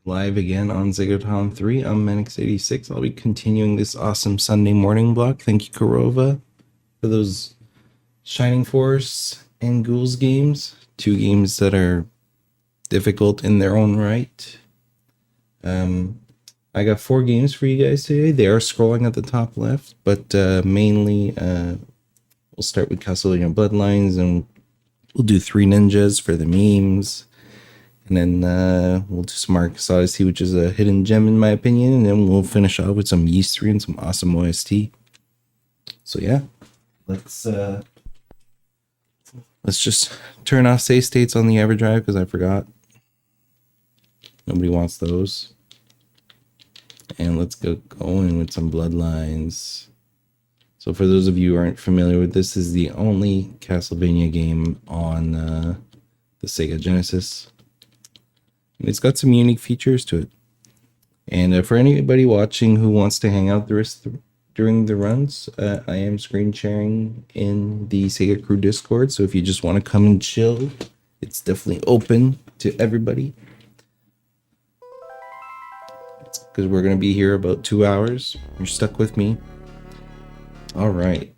Live again on SegaThon 3. I'm Manix86. I'll be continuing this awesome Sunday morning block. Thank you, Korova, for those Shining Force and Ghouls games. Two games that are difficult in their own right. I got 4 games for you guys today. They are scrolling at the top left, but mainly we'll start with Castlevania Bloodlines, and we'll do 3 ninjas for the memes. And then we'll do some Marcus Odyssey, which is a hidden gem in my opinion. And then we'll finish off with some Yeast 3 and some awesome OST. So yeah, let's just turn off save states on the EverDrive because I forgot. Nobody wants those. And let's go going with some Bloodlines. So for those of you who aren't familiar with this, is the only Castlevania game on the Sega Genesis. It's got some unique features to it. And for anybody watching who wants to hang out during the runs, I am screen sharing in the SegaCrew Discord. So if you just want to come and chill, it's definitely open to everybody. Because we're going to be here about 2 hours. You're stuck with me. All right.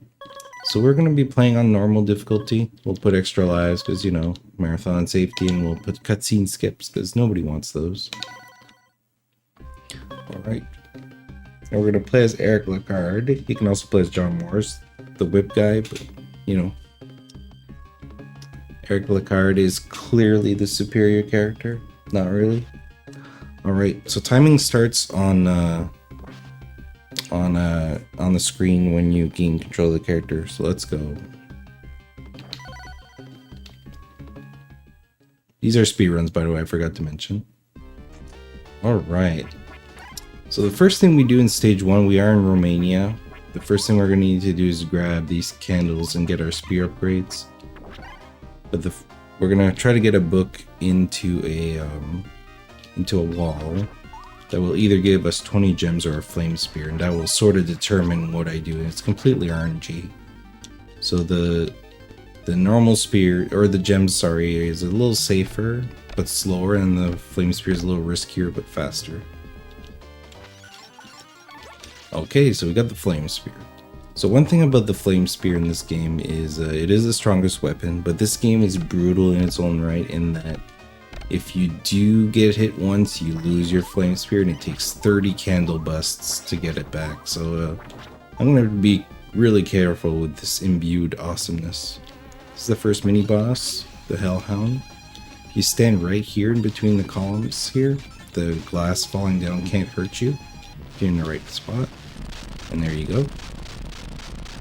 So we're going to be playing on normal difficulty. We'll put extra lives because, you know, marathon safety, and we'll put cutscene skips because nobody wants those. All right. And we're going to play as Eric Lecarde. He can also play as John Morris, the whip guy, but, you know, Eric Lecarde is clearly the superior character. Not really. All right. So timing starts on the screen when you gain control of the character. So let's go. These are speedruns, by the way, I forgot to mention. Alright. So the first thing we do in stage 1, we are in Romania. The first thing we're going to need to do is grab these candles and get our spear upgrades. But we're going to try to get a book into a wall that will either give us 20 gems or a flame spear, and that will sort of determine what I do. It's completely RNG. So the normal spear, or the gems, sorry, is a little safer but slower, and the flame spear is a little riskier but faster. Okay, so we got the flame spear. So one thing about the flame spear in this game is it is the strongest weapon, but this game is brutal in its own right in that if you do get hit once, you lose your flame spear, and it takes 30 candle busts to get it back. So I'm going to be really careful with this imbued awesomeness. This is the first mini boss, the Hellhound. You stand right here in between the columns here. The glass falling down can't hurt you if you're in the right spot. And there you go.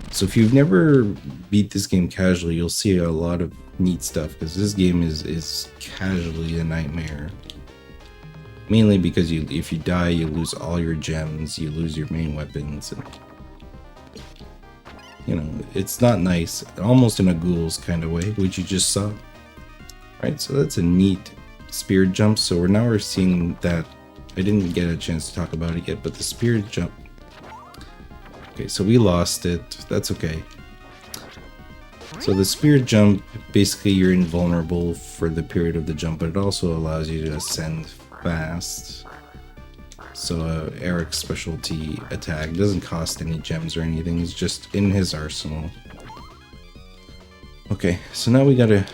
So if you've never beat this game casually, you'll see a lot of neat stuff, because this game is casually a nightmare. Mainly because if you die, you lose all your gems, you lose your main weapons, and you know, it's not nice. Almost in a Ghouls kind of way, which you just saw. Right, so that's a neat spear jump. So we're seeing that. I didn't get a chance to talk about it yet, but the spear jump. Okay, so we lost it. That's okay. So the spear jump, basically you're invulnerable for the period of the jump, but it also allows you to ascend fast. So Eric's specialty attack doesn't cost any gems or anything, it's just in his arsenal. Okay, so now we gotta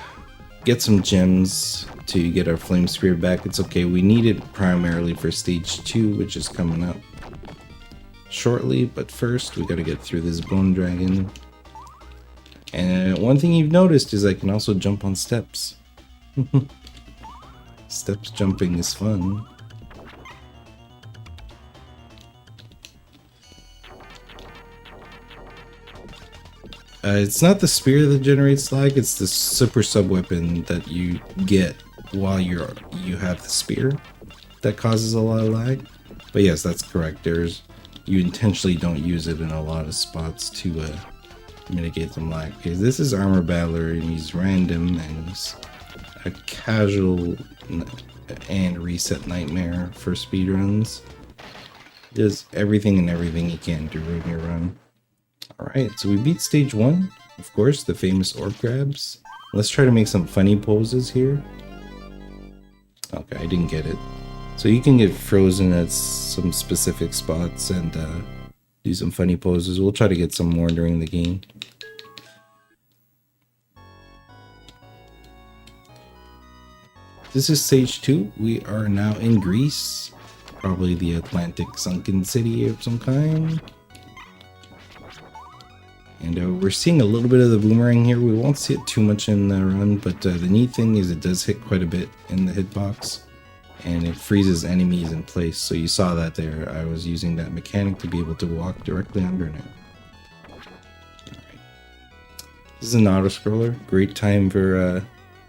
get some gems to get our flame spear back. It's okay, we need it primarily for stage 2, which is coming up shortly, but first we gotta get through this bone dragon. And one thing you've noticed is I can also jump on steps. Steps jumping is fun. It's not the spear that generates lag, it's the super sub weapon that you get while you have the spear that causes a lot of lag. But yes, that's correct. You intentionally don't use it in a lot of spots to mitigate some lag. Okay, this is Armor Battler, and he's random, and he's a casual and reset nightmare for speedruns. Does everything and everything he can to ruin your run. Alright, so we beat stage 1, of course, the famous orb grabs. Let's try to make some funny poses here. Okay, I didn't get it. So you can get frozen at some specific spots and do some funny poses. We'll try to get some more during the game. This is stage 2. We are now in Greece. Probably the Atlantic sunken city of some kind. And we're seeing a little bit of the boomerang here. We won't see it too much in the run, but the neat thing is it does hit quite a bit in the hitbox. And it freezes enemies in place. So you saw that there. I was using that mechanic to be able to walk directly under it. Alright. This is an auto-scroller. Great time for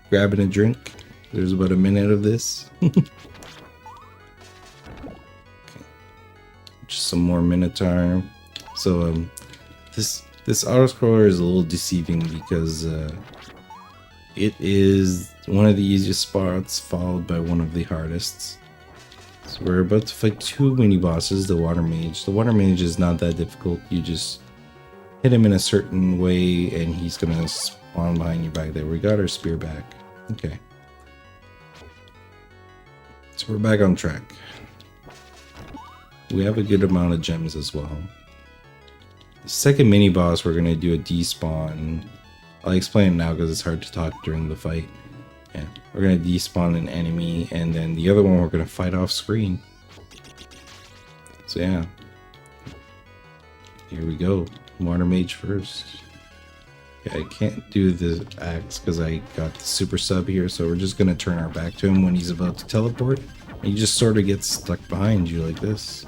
grabbing a drink. There's about a minute of this. Okay. Just some more Minotaur. So this auto-scroller is a little deceiving because it is one of the easiest spots followed by one of the hardest. So we're about to fight 2 mini-bosses, the Water Mage. The Water Mage is not that difficult. You just hit him in a certain way and he's gonna spawn behind you back there. We got our spear back. Okay. So we're back on track. We have a good amount of gems as well. The second mini boss, we're gonna do a despawn. I'll explain it now because it's hard to talk during the fight. Yeah, we're gonna despawn an enemy, and then the other one we're gonna fight off screen. So yeah, here we go. Water Mage first. Yeah, I can't do the axe because I got the super sub here, so we're just gonna turn our back to him when he's about to teleport. And he just sort of gets stuck behind you like this.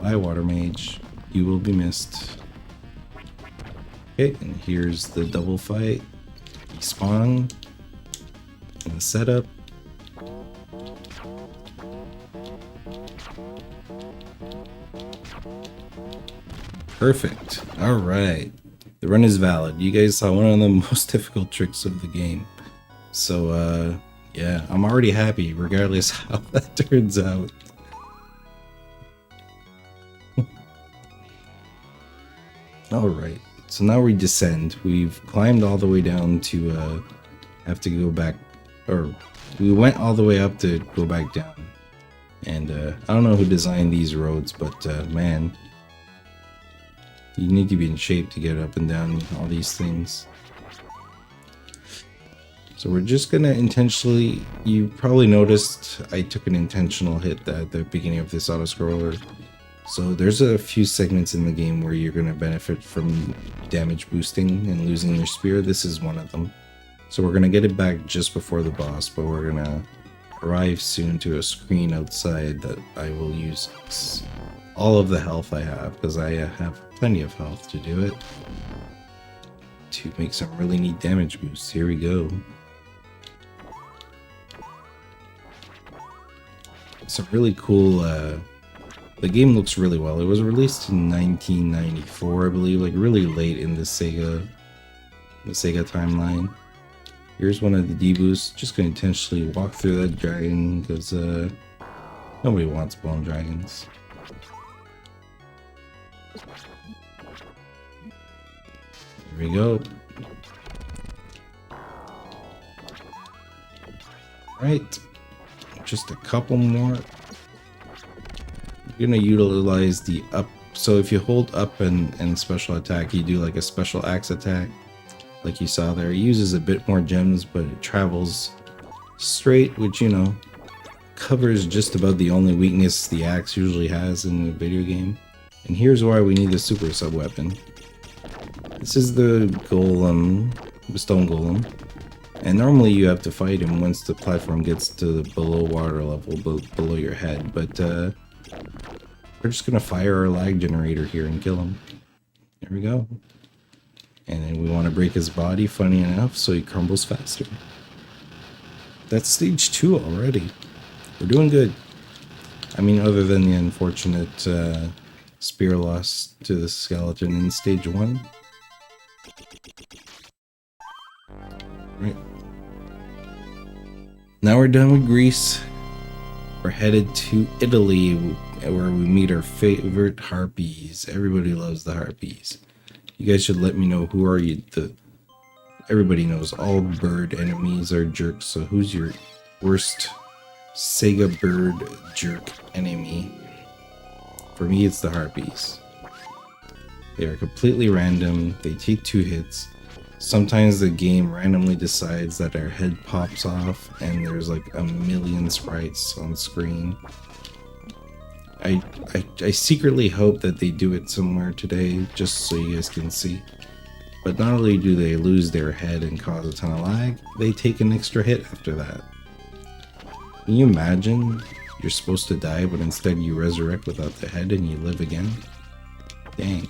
Bye, Water Mage. You will be missed. Okay, and here's the double fight. Spawn. And the setup. Perfect. Alright. The run is valid. You guys saw one of the most difficult tricks of the game. So, yeah, I'm already happy regardless how that turns out. Alright, so now we descend. We've climbed all the way down to have to go back, or we went all the way up to go back down. And I don't know who designed these roads, but man, you need to be in shape to get up and down all these things. So we're just gonna intentionally, you probably noticed I took an intentional hit at the beginning of this auto-scroller. So there's a few segments in the game where you're gonna benefit from damage boosting and losing your spear. This is one of them. So we're gonna get it back just before the boss, but we're gonna arrive soon to a screen outside that I will use all of the health I have, because I have plenty of health to do it, to make some really neat damage boosts. Here we go. It's a really cool, the game looks really well. It was released in 1994, I believe, like really late in the Sega timeline. Here's one of the deboosts. Just gonna intentionally walk through that dragon because nobody wants bone dragons. Here we go. Right, just a couple more. You're gonna utilize the up. So if you hold up and special attack, you do like a special axe attack, like you saw there. It uses a bit more gems, but it travels straight, which, you know, covers just about the only weakness the axe usually has in a video game. And here's why we need the super sub weapon. This is the golem, the stone golem. And normally you have to fight him once the platform gets to the below water level, below your head. But we're just gonna fire our lag generator here and kill him. There we go. And then we want to break his body, funny enough, so he crumbles faster. That's stage 2 already. We're doing good. I mean, other than the unfortunate spear loss to the skeleton in stage 1. Right. Now we're done with Greece. We're headed to Italy, where we meet our favorite harpies. Everybody loves the harpies. You guys should let me know, who are you? Everybody knows all bird enemies are jerks, so who's your worst Sega bird jerk enemy. For me, it's the harpies. They are completely random. They take 2 hits. Sometimes the game randomly decides that our head pops off and there's like a million sprites on screen. I secretly hope that they do it somewhere today just so you guys can see. But not only do they lose their head and cause a ton of lag, they take an extra hit after that. Can you imagine you're supposed to die but instead you resurrect without the head and you live again? Dang.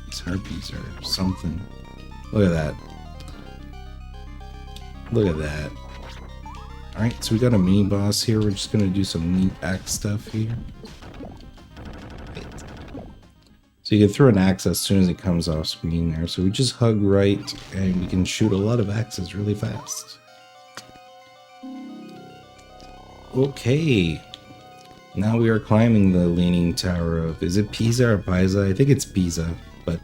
These harpies are something. Look at that. Look at that. Alright, so we got a mini boss here. We're just gonna do some neat axe stuff here. So you can throw an axe as soon as it comes off screen there. So we just hug right and we can shoot a lot of axes really fast. Okay. Now we are climbing the Leaning Tower of, is it Pisa or Pisa? I think it's Pisa, but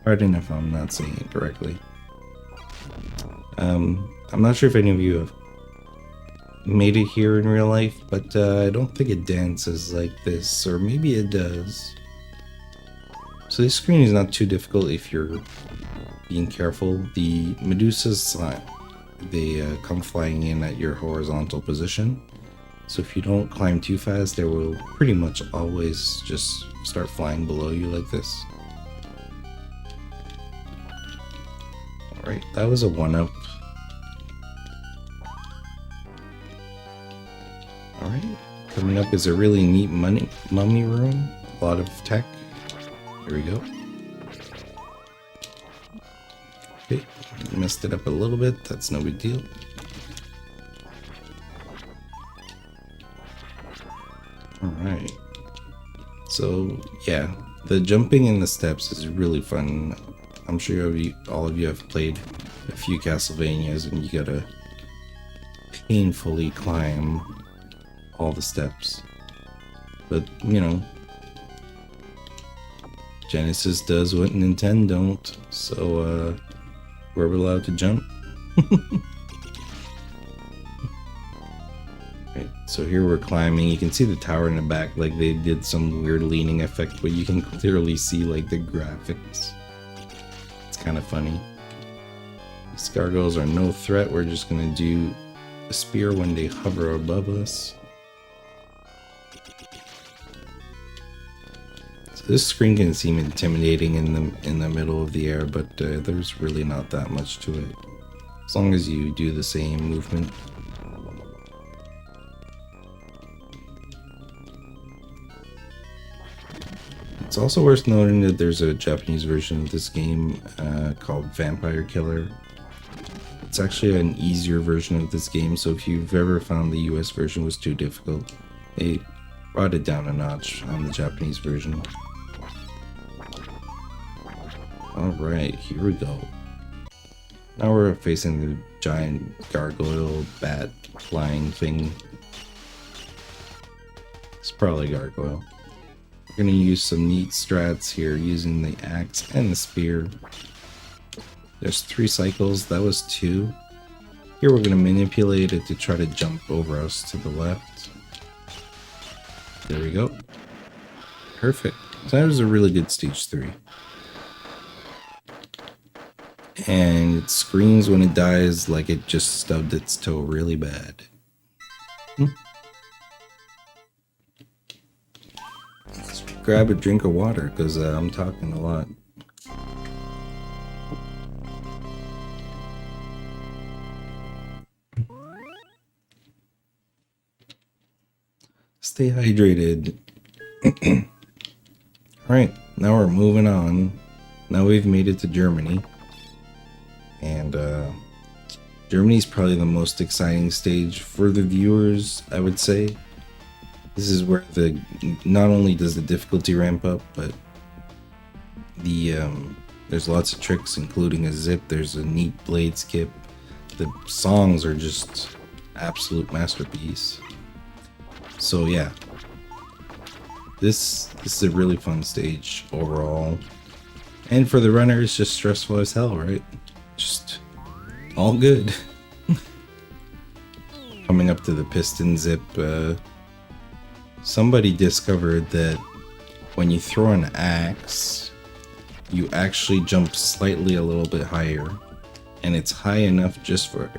pardon if I'm not saying it correctly. I'm not sure if any of you have made it here in real life, but I don't think it dances like this, or maybe it does. So this screen is not too difficult if you're being careful. The Medusas, they come flying in at your horizontal position. So if you don't climb too fast, they will pretty much always just start flying below you like this. Alright, that was a 1-up. Alright, coming up is a really neat mummy room. A lot of tech. Here we go. Okay, messed it up a little bit. That's no big deal. Alright. So, yeah, the jumping in the steps is really fun. I'm sure all of you have played a few Castlevanias and you gotta painfully climb all the steps. But, you know, Genesis does what Nintendo don't, so we're allowed to jump. Right, so here we're climbing. You can see the tower in the back, like they did some weird leaning effect, but you can clearly see like the graphics. It's kind of funny. These gargoyles are no threat. We're just gonna do a spear when they hover above us. So this screen can seem intimidating in the middle of the air, but there's really not that much to it, as long as you do the same movement. It's also worth noting that there's a Japanese version of this game called Vampire Killer. It's actually an easier version of this game, so if you've ever found the US version was too difficult, they brought it down a notch on the Japanese version. Alright, here we go. Now we're facing the giant gargoyle bat flying thing. It's probably a gargoyle. We're going to use some neat strats here using the axe and the spear. There's 3 cycles, that was 2. Here we're going to manipulate it to try to jump over us to the left. There we go. Perfect. So that was a really good stage 3. And it screams when it dies like it just stubbed its toe really bad. Grab a drink of water because I'm talking a lot. Stay hydrated. Alright, now we're moving on. Now we've made it to Germany. And Germany's probably the most exciting stage for the viewers, I would say. This is where not only does the difficulty ramp up, but there's lots of tricks, including a zip. There's a neat blade skip. The songs are just absolute masterpiece. So yeah, this is a really fun stage overall, and for the runner, it's just stressful as hell, right? Just all good. coming up to the piston zip, somebody discovered that when you throw an axe, you actually jump slightly a little bit higher, and it's high enough just for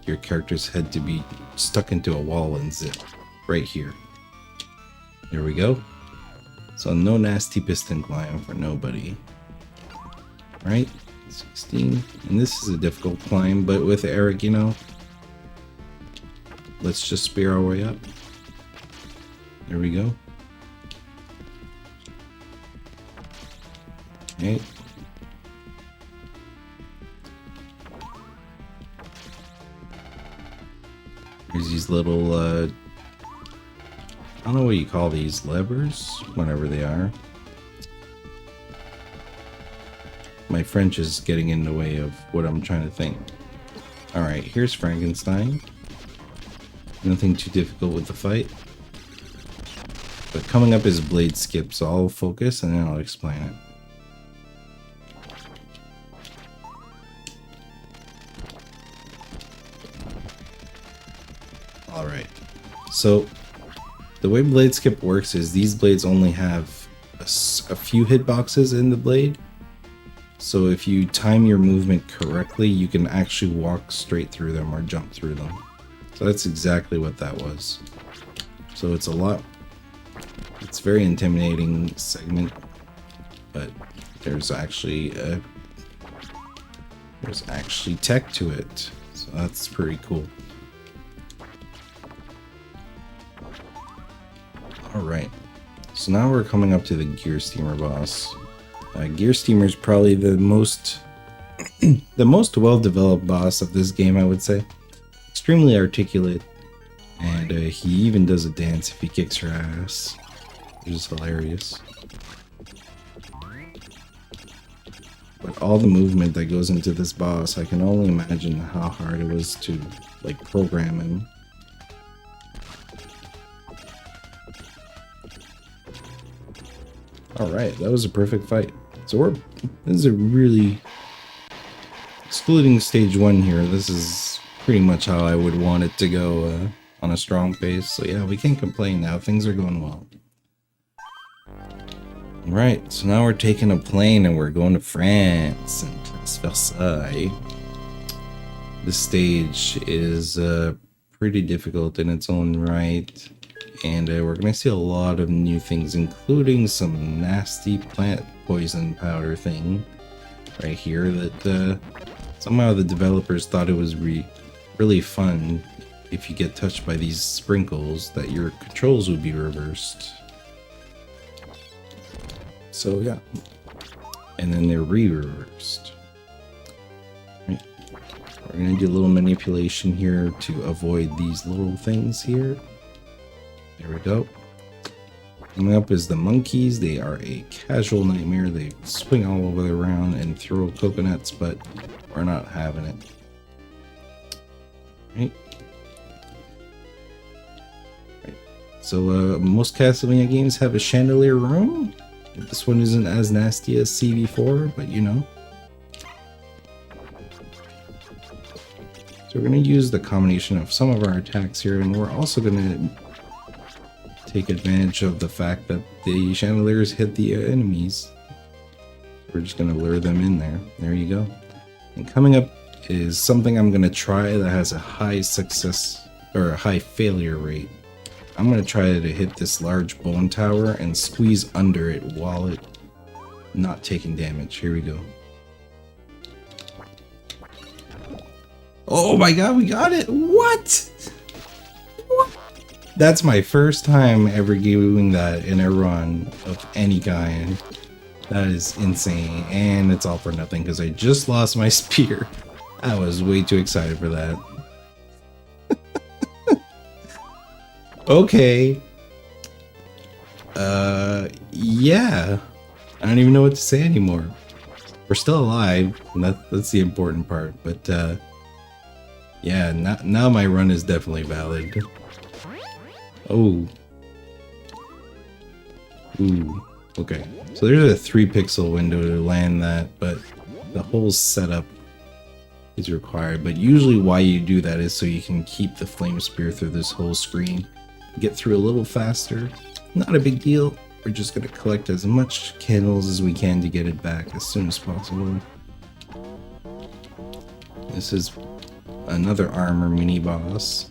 your character's head to be stuck into a wall and zip right here. There we go. So no nasty piston climb for nobody. Right? 16. And this is a difficult climb, but with Eric, you know, let's just spear our way up. There we go. Okay. There's these little, I don't know what you call these, levers? Whatever they are. My French is getting in the way of what I'm trying to think. Alright, here's Frankenstein. Nothing too difficult with the fight. But coming up is blade skip, so I'll focus and then I'll explain it. Alright, so the way blade skip works is these blades only have a few hitboxes in the blade. So if you time your movement correctly, you can actually walk straight through them or jump through them. So that's exactly what that was. So it's it's very intimidating segment, but there's actually tech to it. So that's pretty cool. Alright, so now we're coming up to the Gear Steamer boss. Gear Steamer is probably the most well-developed boss of this game, I would say. Extremely articulate, and he even does a dance if he kicks your ass, which is hilarious. But all the movement that goes into this boss, I can only imagine how hard it was to like program him. Alright, that was a perfect fight. So this is a really, excluding stage 1 here, this is pretty much how I would want it to go on a strong pace. So yeah, we can't complain now, things are going well. Right, so now we're taking a plane and we're going to France and Versailles. This stage is pretty difficult in its own right. And we're going to see a lot of new things, including some nasty plant poison powder thing right here that somehow the developers thought it was really fun if you get touched by these sprinkles that your controls would be reversed. So yeah, and then they're re-reversed. Right. We're going to do a little manipulation here to avoid these little things here. There we go. Coming up is the monkeys. They are a casual nightmare. They swing all over the ground and throw coconuts, but we're not having it. Right. So most Castlevania games have a chandelier room. This one isn't as nasty as CV4, but you know. So we're going to use the combination of some of our attacks here, and we're also going to take advantage of the fact that the chandeliers hit the enemies. We're just going to lure them in there. There you go. And coming up is something I'm going to try that has a high success or a high failure rate. I'm going to try to hit this large bone tower and squeeze under it while it not taking damage. Here we go. Oh my god, we got it! What? That's my first time ever doing that in a run of any kind. That is insane, and it's all for nothing because I just lost my spear. I was way too excited for that. Okay. Yeah. I don't even know what to say anymore. We're still alive, and that's the important part, but yeah, now my run is definitely valid. Oh. Ooh. Okay. So there's a 3 pixel window to land that, but the whole setup is required, but usually why you do that is so you can keep the flame spear through this whole screen, get through a little faster. Not a big deal. We're just going to collect as much candles as we can to get it back as soon as possible. This is another armor mini boss.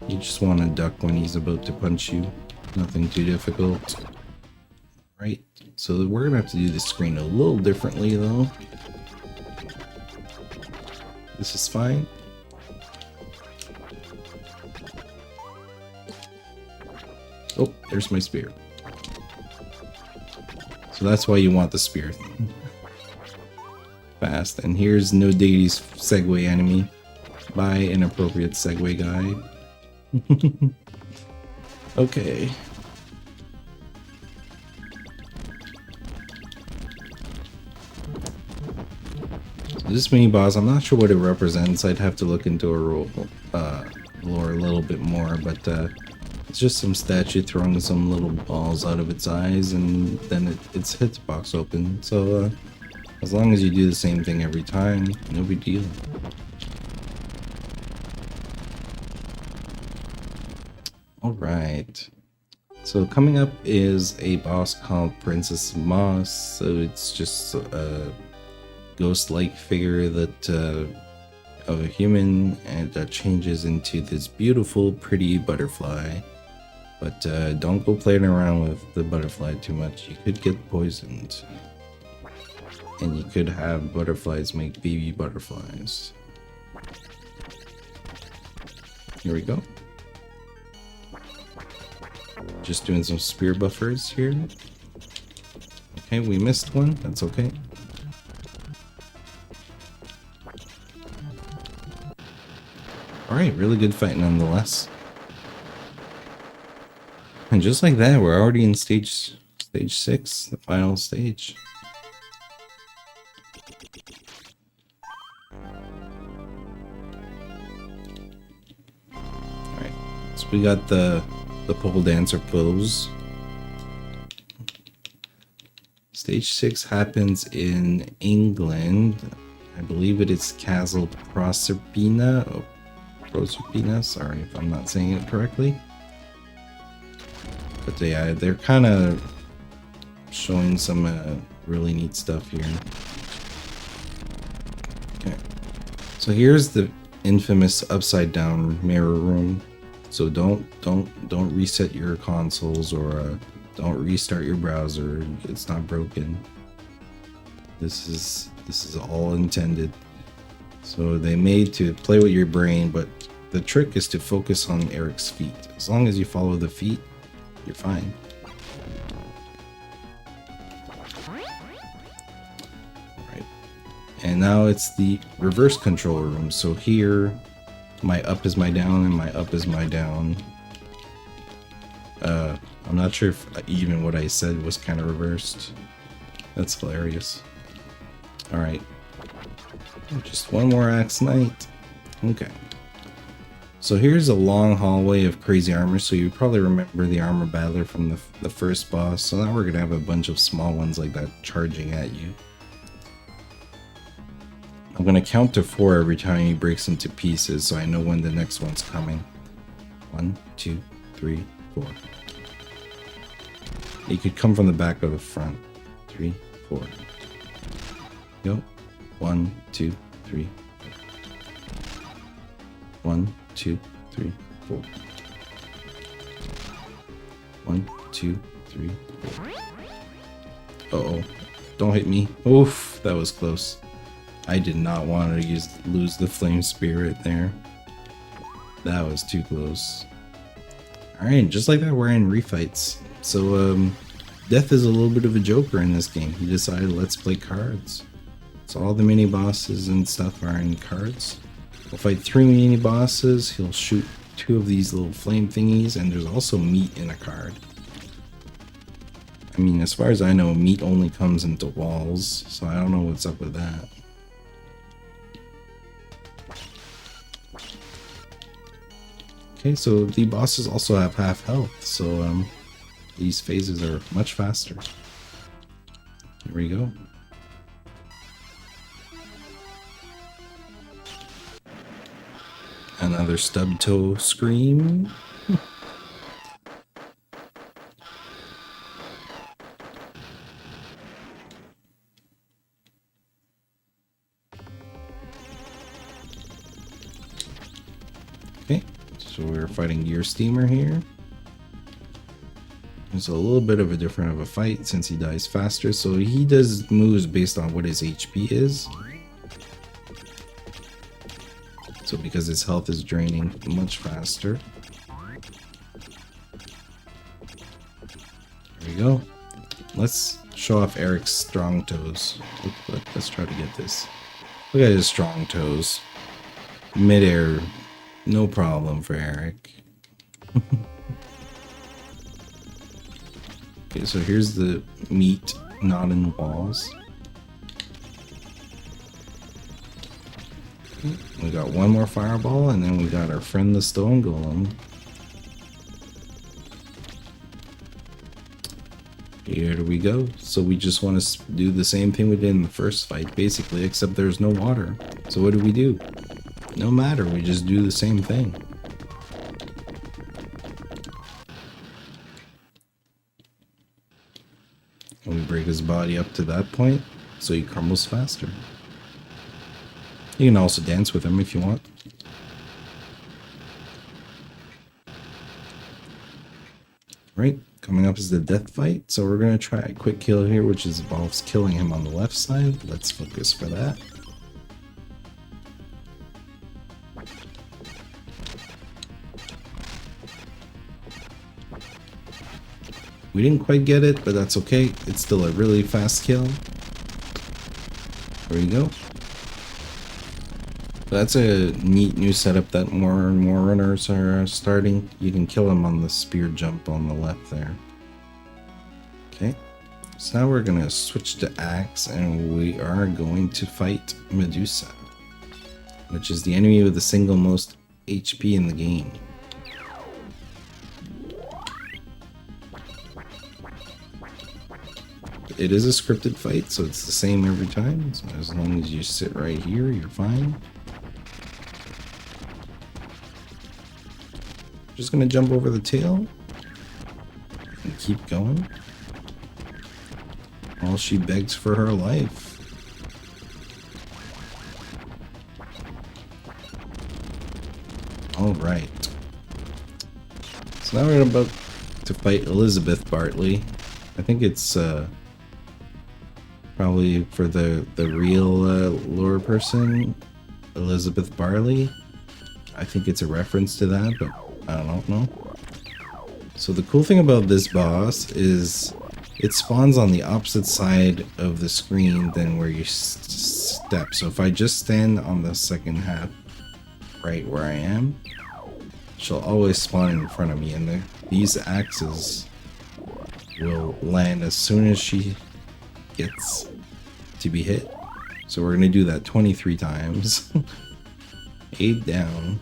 You just want to duck when he's about to punch you. Nothing too difficult. Right, so we're going to have to do the screen a little differently though. This is fine. Oh, there's my spear. So that's why you want the spear. Fast. And here's No Deity's Segway enemy. Buy an appropriate Segway guide. Okay. This mini boss, I'm not sure what it represents. I'd have to look into a lore a little bit more, but it's just some statue throwing some little balls out of its eyes, and then its hitbox open. So as long as you do the same thing every time, no big deal. All right. So coming up is a boss called Princess Moss. So it's just a ghost-like figure that of a human, and that changes into this beautiful, pretty butterfly. But don't go playing around with the butterfly too much. You could get poisoned, and you could have butterflies make baby butterflies. Here we go. Just doing some spear buffers here. Okay, we missed one. That's okay. Alright, really good fight nonetheless. And just like that, we're already in stage 6, the final stage. Alright, so we got the pole dancer pose. Stage 6 happens in England. I believe it is Castle Proserpina. Oh, Proserpina, sorry if I'm not saying it correctly. But yeah, they're kind of showing some really neat stuff here. Okay, so here's the infamous upside down mirror room. So don't reset your consoles, or don't restart your browser. It's not broken. This is all intended. So they made to play with your brain, but the trick is to focus on Eric's feet. As long as you follow the feet, you're fine. Alright. And now it's the reverse control room. So here, my up is my down, and my up is my down. I'm not sure if even what I said was kind of reversed. That's hilarious. Alright. Just one more axe knight. Okay. So here's a long hallway of crazy armor. So you probably remember the armor battler from the first boss. So now we're going to have a bunch of small ones like that charging at you. I'm going to count to 4 every time he breaks into pieces, so I know when the next one's coming. 1, 2, 3, 4. He could come from the back or the front. 3, 4. Go. 1, 2, 3, 4. 1, 2, 3, 4. 1, 2, 3, 4. Uh-oh. Don't hit me. Oof, that was close. I did not want to lose the flame spirit there. That was too close. Alright, just like that, we're in refights. So, Death is a little bit of a joker in this game. He decided, let's play cards. So all the mini bosses and stuff are in cards. We'll fight 3 mini bosses. He'll shoot 2 of these little flame thingies, and there's also meat in a card. I mean, as far as I know, meat only comes into walls, so I don't know what's up with that. Okay, so the bosses also have half health, so these phases are much faster. Here we go. Another stub toe scream. Okay, so we're fighting Gear Steamer here. It's a little bit of a different of a fight since he dies faster, so he does moves based on what his HP is. So because his health is draining much faster. There we go. Let's show off Eric's strong toes. Let's try to get this. Look at his strong toes. Mid-air, no problem for Eric. Okay, so here's the meat, not in the walls. We got one more fireball, and then we got our friend the stone golem. Here we go. So we just want to do the same thing we did in the first fight, basically, except there's no water. So what do? No matter, we just do the same thing. And we break his body up to that point, so he crumbles faster. You can also dance with him if you want. Right, coming up is the death fight. So we're going to try a quick kill here, which involves killing him on the left side. Let's focus for that. We didn't quite get it, but that's okay. It's still a really fast kill. There we go. That's a neat new setup that more and more runners are starting. You can kill them on the spear jump on the left there. Okay, so now we're going to switch to Axe, and we are going to fight Medusa, which is the enemy with the single most HP in the game. It is a scripted fight, so it's the same every time. So as long as you sit right here, you're fine. Just gonna jump over the tail and keep going while she begs for her life. All right. So now we're about to fight Elizabeth Bartley. I think it's probably for the real lore person, Elizabeth Barley. I think it's a reference to that, but I don't know. So the cool thing about this boss is it spawns on the opposite side of the screen than where you step. So if I just stand on the second half right where I am, she'll always spawn in front of me, and these axes will land as soon as she gets to be hit. So we're gonna do that 23 times. 8 down.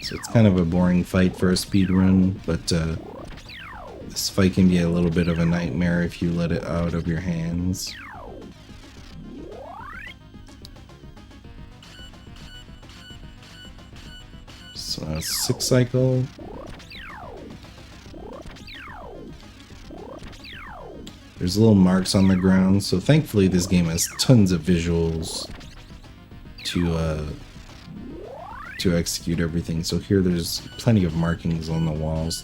So it's kind of a boring fight for a speed run, but this fight can be a little bit of a nightmare if you let it out of your hands. So that's 6 cycle. There's little marks on the ground, so thankfully this game has tons of visuals to execute everything. So here there's plenty of markings on the walls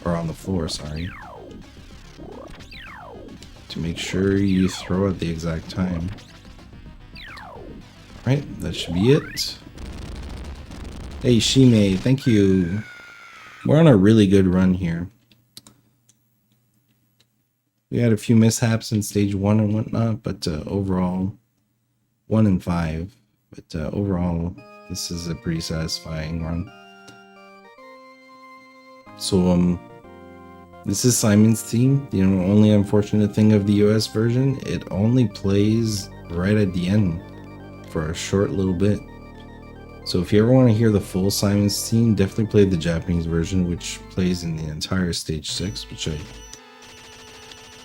or on the floor, sorry, to make sure you throw at the exact time. Right, that should be it. Hey Shime, thank you. We're on a really good run here. We had a few mishaps in stage 1 and whatnot, but overall 1 and 5. But overall, this is a pretty satisfying run. So this is Simon's theme. The only unfortunate thing of the US version, it only plays right at the end for a short little bit. So if you ever want to hear the full Simon's theme, definitely play the Japanese version, which plays in the entire stage 6, which I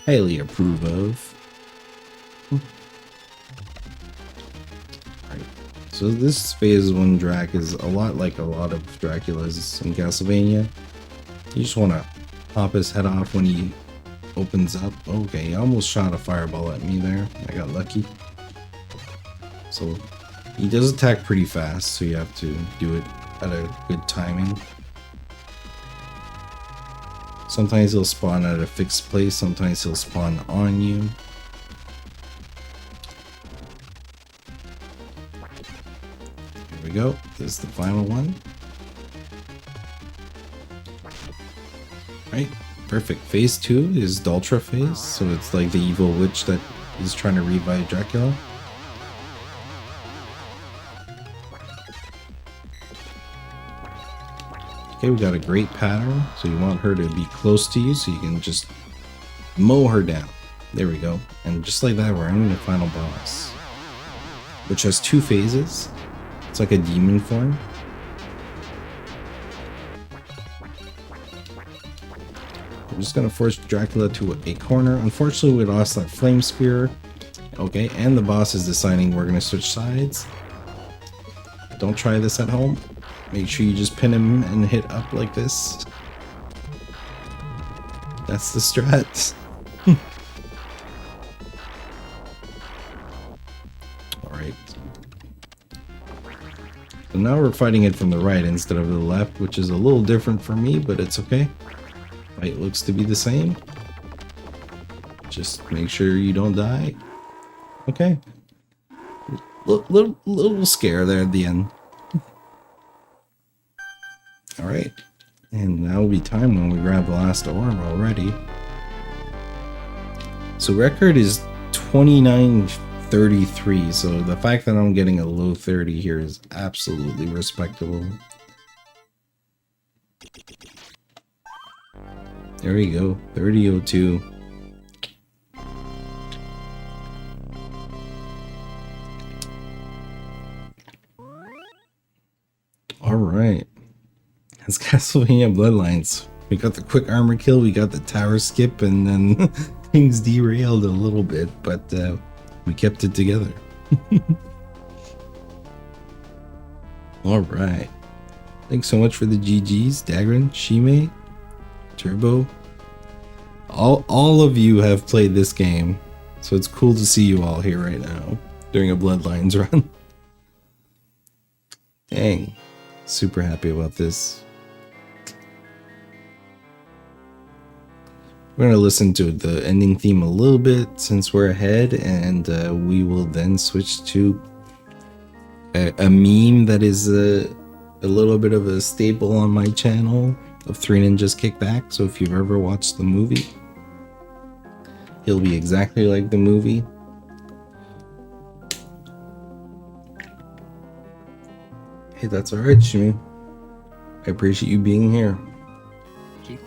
highly approve of. Alright, So this phase 1 Drac is a lot like a lot of Draculas in Castlevania. You just want to pop his head off when he opens up. Okay, he almost shot a fireball at me there. I got lucky. So he does attack pretty fast, so you have to do it at a good timing. Sometimes he'll spawn at a fixed place, sometimes he'll spawn on you. Here we go. This is the final one. Right, perfect. Phase 2 is Daltra phase, so it's like the evil witch that is trying to revive Dracula. Okay, we got a great pattern, so you want her to be close to you so you can just mow her down. There we go. And just like that, we're entering the final boss, which has 2 phases. It's like a demon form. We're just gonna force Dracula to a corner. Unfortunately, we lost that flame spear. Okay, and the boss is deciding we're gonna switch sides. Don't try this at home. Make sure you just pin him and hit up like this. That's the strat. Alright. So now we're fighting it from the right instead of the left, which is a little different for me, but it's okay. Fight looks to be the same. Just make sure you don't die. Okay. Little scare there at the end. Alright, and now will be time when we grab the last orb already. So record is 29:33, so the fact that I'm getting a low 30 here is absolutely respectable. There we go, 30:02. Alright. It's Castlevania Bloodlines. We got the quick armor kill, we got the tower skip, and then things derailed a little bit, but we kept it together. Alright. Thanks so much for the GGs, Dagran, Shime, Turbo. All of you have played this game, so it's cool to see you all here right now during a Bloodlines run. Dang. Super happy about this. We're going to listen to the ending theme a little bit since we're ahead, and we will then switch to a meme that is a little bit of a staple on my channel of Three Ninjas Kick Back. So if you've ever watched the movie, he'll be exactly like the movie. Hey, that's alright, Shimi. I appreciate you being here.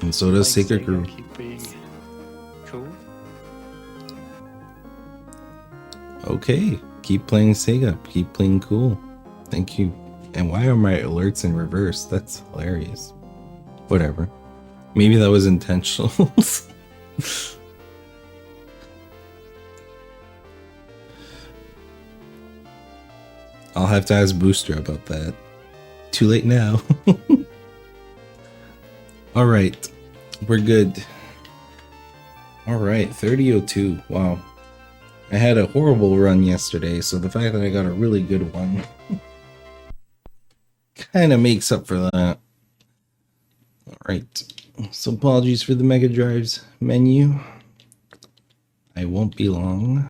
And so does SegaCrew. Keep being cool. Okay, keep playing Sega. Keep playing cool. Thank you. And why are my alerts in reverse? That's hilarious. Whatever. Maybe that was intentional. I'll have to ask Booster about that. Too late now. Alright, we're good. Alright, 30:02. Wow. I had a horrible run yesterday, so the fact that I got a really good one kind of makes up for that. Alright, so apologies for the Mega Drive's menu. I won't be long.